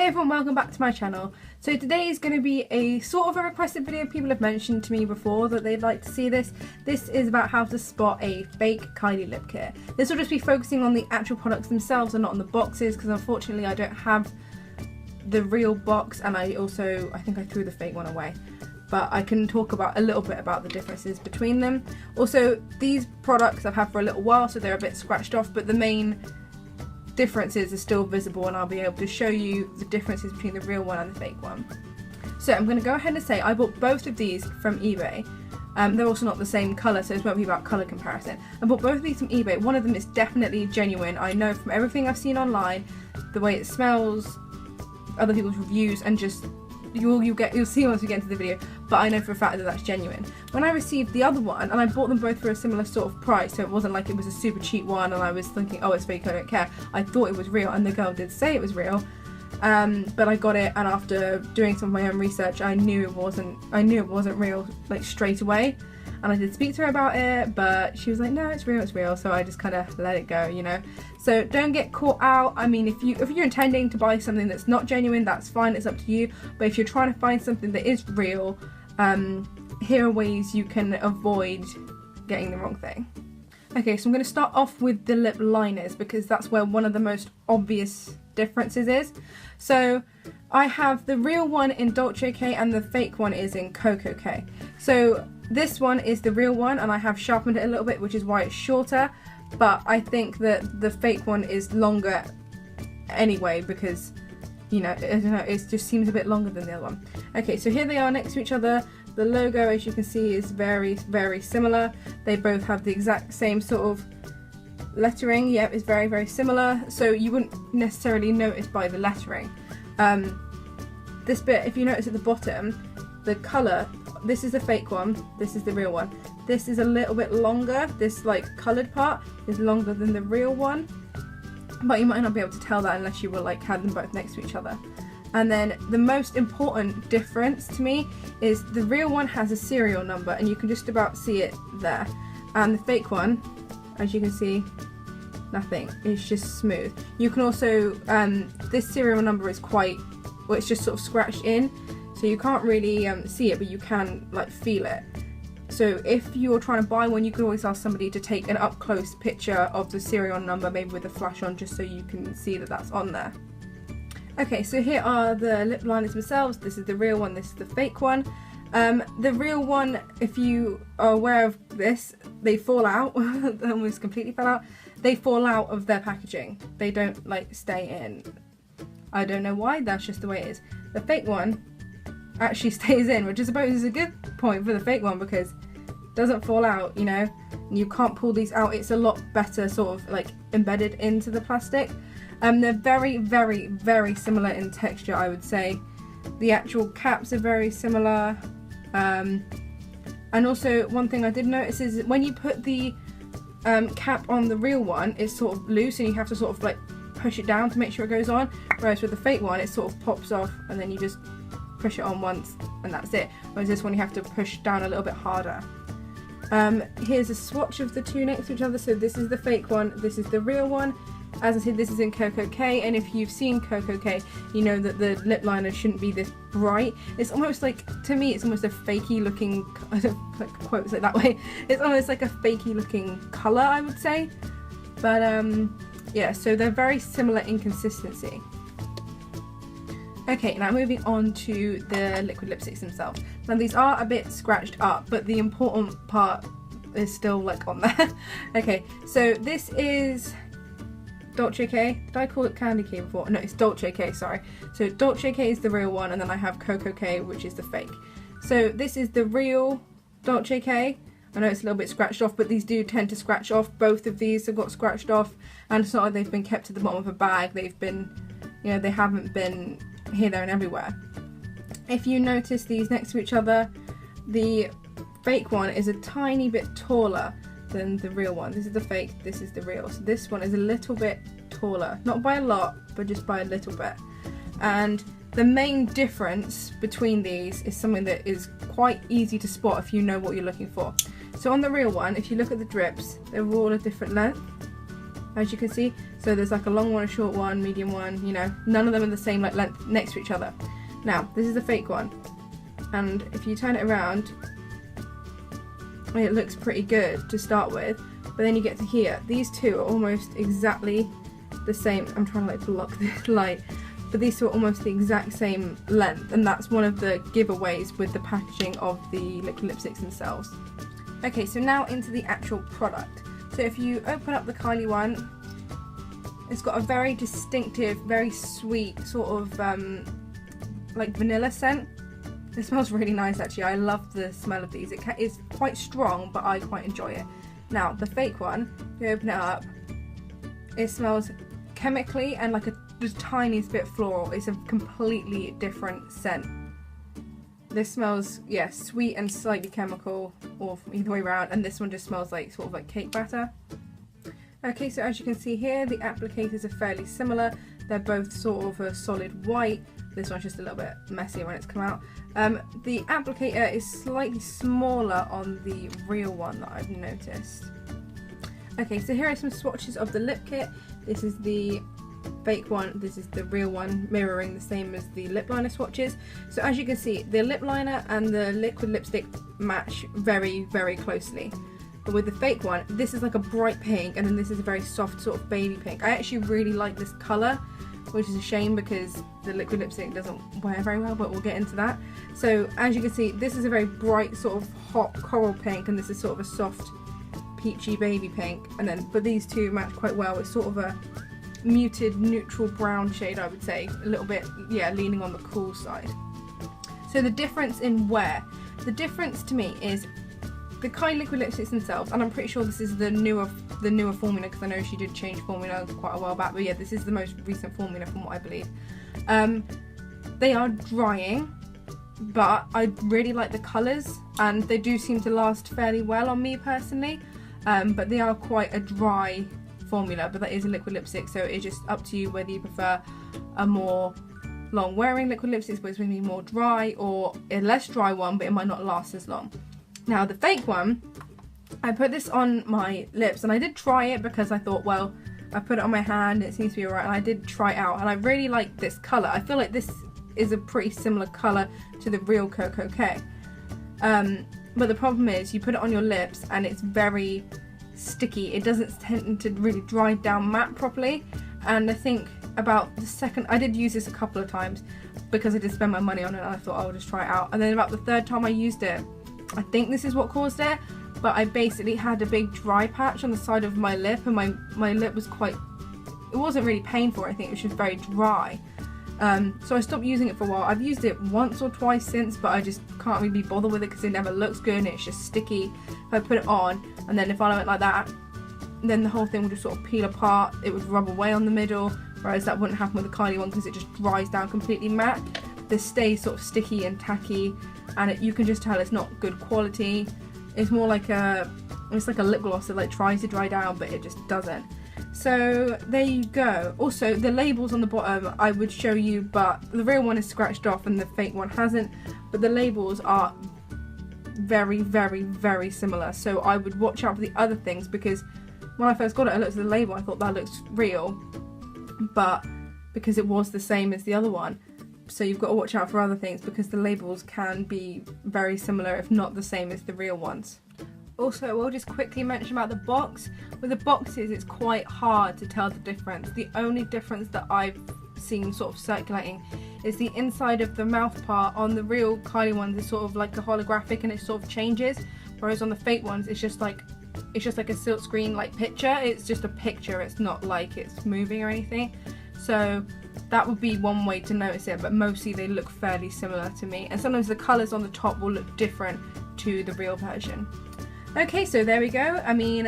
Hey everyone, welcome back to my channel. So today is going to be a sort of a requested video. People have mentioned to me before that they'd like to see this. This is about how to spot a fake Kylie lip kit. This will just be focusing on the actual products themselves and not on the boxes, because unfortunately I don't have the real box, and I think I threw the fake one away. But I can talk about a little bit about the differences between them. Also, these products I've had for a little while, so they're a bit scratched off, but the main differences are still visible, and I'll be able to show you the differences between the real one and the fake one. So I'm going to go ahead and say I bought both of these from eBay. They're also not the same colour, so this won't be about colour comparison. I bought both of these from eBay. One of them is definitely genuine. I know from everything I've seen online, the way it smells, other people's reviews, and just you'll see once we get into the video, but I know for a fact that that's genuine. When I received the other one, and I bought them both for a similar sort of price, so it wasn't like it was a super cheap one and I was thinking, oh, it's fake, I don't care. I thought it was real, and the girl did say it was real, but I got it, and after doing some of my own research, I knew it wasn't real, like, straight away. And I did speak to her about it, but she was like, no, it's real, so I just kind of let it go, you know. So don't get caught out. I mean, if you're intending to buy something that's not genuine, that's fine, it's up to you. But if you're trying to find something that is real, here are ways you can avoid getting the wrong thing. Okay, so I'm going to start off with the lip liners, because that's where one of the most obvious differences is. So I have the real one in Dolce K and the fake one is in Coco K. So this one is the real one, and I have sharpened it a little bit, which is why it's shorter, but I think that the fake one is longer anyway, because, you know, I don't know, it just seems a bit longer than the other one. Okay, so here they are next to each other. The logo, as you can see, is very, very similar. They both have the exact same sort of lettering. Yep, it's very, very similar, so you wouldn't necessarily notice by the lettering. This bit, if you notice at the bottom, the colour, this is the fake one, this is the real one. This is a little bit longer, this like coloured part is longer than the real one, but you might not be able to tell that unless you were like had them both next to each other. And then the most important difference to me is the real one has a serial number, and you can just about see it there, and the fake one, as you can see, nothing, it's just smooth. You can also, this serial number is quite, well, it's just sort of scratched in, so you can't really see it, but you can like feel it. So if you're trying to buy one, you can always ask somebody to take an up close picture of the serial number, maybe with a flash on, just so you can see that that's on there. Okay, so here are the lip liners themselves. This is the real one, this is the fake one. The real one, if you are aware of this, they fall out. They almost completely fell out. They fall out of their packaging. They don't like stay in. I don't know why, that's just the way it is. The fake one actually stays in, which I suppose is a good point for the fake one, because it doesn't fall out, you know, and you can't pull these out. It's a lot better sort of like embedded into the plastic. They're very, very, very similar in texture, I would say. The actual caps are very similar. And also one thing I did notice is when you put the cap on the real one, it's sort of loose, and you have to sort of like push it down to make sure it goes on, whereas with the fake one it sort of pops off and then you just push it on once and that's it, whereas this one you have to push down a little bit harder. Here's a swatch of the two next to each other. So this is the fake one, this is the real one. As I said, this is in Coco K, and if you've seen Coco K, you know that the lip liner shouldn't be this bright. It's almost like, to me, it's almost a fakey looking, I don't like quotes it that way, it's almost like a fakey looking colour, I would say. But yeah, so they're very similar in consistency. Okay, now moving on to the liquid lipsticks themselves. Now these are a bit scratched up, but the important part is still like on there. Okay, so this is Dolce K. Did I call it Candy K before? No, it's Dolce K, sorry. So Dolce K is the real one, and then I have Coco K, which is the fake. So this is the real Dolce K. I know it's a little bit scratched off, but these do tend to scratch off. Both of these have got scratched off, and it's not like they've been kept at the bottom of a bag. They've been, you know, they haven't been here, there, and everywhere. If you notice these next to each other, the fake one is a tiny bit taller than the real one. This is the fake, this is the real. So this one is a little bit taller, not by a lot, but just by a little bit. And the main difference between these is something that is quite easy to spot if you know what you're looking for. So on the real one, if you look at the drips, they're all a different length. as you can see. So there's like a long one, a short one, medium one, you know, none of them are the same like length next to each other. Now this is the fake one, and if you turn it around, it looks pretty good to start with, but then you get to here, these two are almost exactly the same. I'm trying to like block this light, but these two are almost the exact same length, and that's one of the giveaways with the packaging of the liquid lipsticks themselves. Okay, so now into the actual product. So if you open up the Kylie one, it's got a very distinctive, very sweet sort of like vanilla scent. It smells really nice actually. I love the smell of these. It's quite strong, but I quite enjoy it. Now the fake one, if you open it up, it smells chemically and like the tiniest bit floral. It's a completely different scent. This smells, yeah, sweet and slightly chemical, or either way around, and this one just smells like sort of like cake batter. Okay, so as you can see here, the applicators are fairly similar. They're both sort of a solid white. This one's just a little bit messier when it's come out. The applicator is slightly smaller on the real one that I've noticed. Okay, so here are some swatches of the lip kit. This is the fake one, this is the real one, mirroring the same as the lip liner swatches. So as you can see, the lip liner and the liquid lipstick match very, very closely. But with the fake one, this is like a bright pink, and then this is a very soft sort of baby pink. I actually really like this colour, which is a shame because the liquid lipstick doesn't wear very well, but we'll get into that. So as you can see, this is a very bright sort of hot coral pink, and this is sort of a soft peachy baby pink, and then but these two match quite well. It's sort of a muted neutral brown shade, I would say, a little bit, yeah, leaning on the cool side. So the difference in wear, the difference to me is the Kylie liquid lipsticks themselves, and I'm pretty sure this is the newer formula, because I know she did change formula quite a while back, but yeah, this is the most recent formula from what I believe. They are drying, but I really like the colours, and they do seem to last fairly well on me personally, but they are quite a dry formula, but that is a liquid lipstick, so it's just up to you whether you prefer a more long wearing liquid lipstick, but it's going to be more dry, or a less dry one, but it might not last as long. Now the fake one, I put this on my lips, and I did try it because I thought, well, I put it on my hand, it seems to be alright, and I did try it out, and I really like this colour. I feel like this is a pretty similar colour to the real Coco K. But the problem is, you put it on your lips and it's very sticky. It doesn't tend to really dry down matte properly, and I think about the second, I did use this a couple of times because I did spend my money on it, and I thought I'll just try it out, and then about the third time I used it, I think this is what caused it, but I basically had a big dry patch on the side of my lip, and my lip was quite, it wasn't really painful, I think it was just very dry. So I stopped using it for a while. I've used it once or twice since, but I just can't really be bothered with it because it never looks good and it's just sticky. If I put it on, and then if I went like that, then the whole thing would just sort of peel apart, it would rub away on the middle, whereas that wouldn't happen with the Kylie one because it just dries down completely matte. This stays sort of sticky and tacky, and you can just tell it's not good quality. It's more like it's like a lip gloss that like tries to dry down, but it just doesn't. So there you go. Also, the labels on the bottom I would show you, but the real one is scratched off and the fake one hasn't, but the labels are very, very, very similar, so I would watch out for the other things, because when I first got it, I looked at the label, I thought that looks real, but because it was the same as the other one, so you've got to watch out for other things because the labels can be very similar, if not the same as the real ones. Also, I will just quickly mention about the box. With the boxes, it's quite hard to tell the difference. The only difference that I've seen sort of circulating is the inside of the mouth part. On the real Kylie ones, it's sort of like a holographic and it sort of changes, whereas on the fake ones, it's just like a silkscreen like picture. It's just a picture. It's not like it's moving or anything. So that would be one way to notice it, but mostly they look fairly similar to me. And sometimes the colours on the top will look different to the real version. Okay, so there we go. I mean,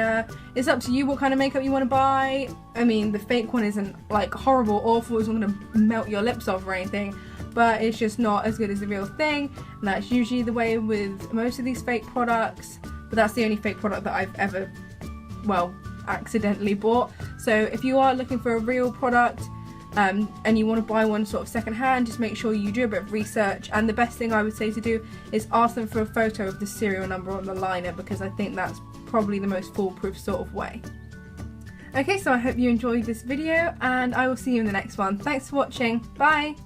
it's up to you what kind of makeup you want to buy. I mean, the fake one isn't like horrible, awful, it's not going to melt your lips off or anything, but it's just not as good as the real thing, and that's usually the way with most of these fake products, but that's the only fake product that I've ever, well, accidentally bought. So if you are looking for a real product, and you want to buy one sort of second hand, just make sure you do a bit of research, and the best thing I would say to do is ask them for a photo of the serial number on the liner, because I think that's probably the most foolproof sort of way. Okay, so I hope you enjoyed this video and I will see you in the next one. Thanks for watching. Bye!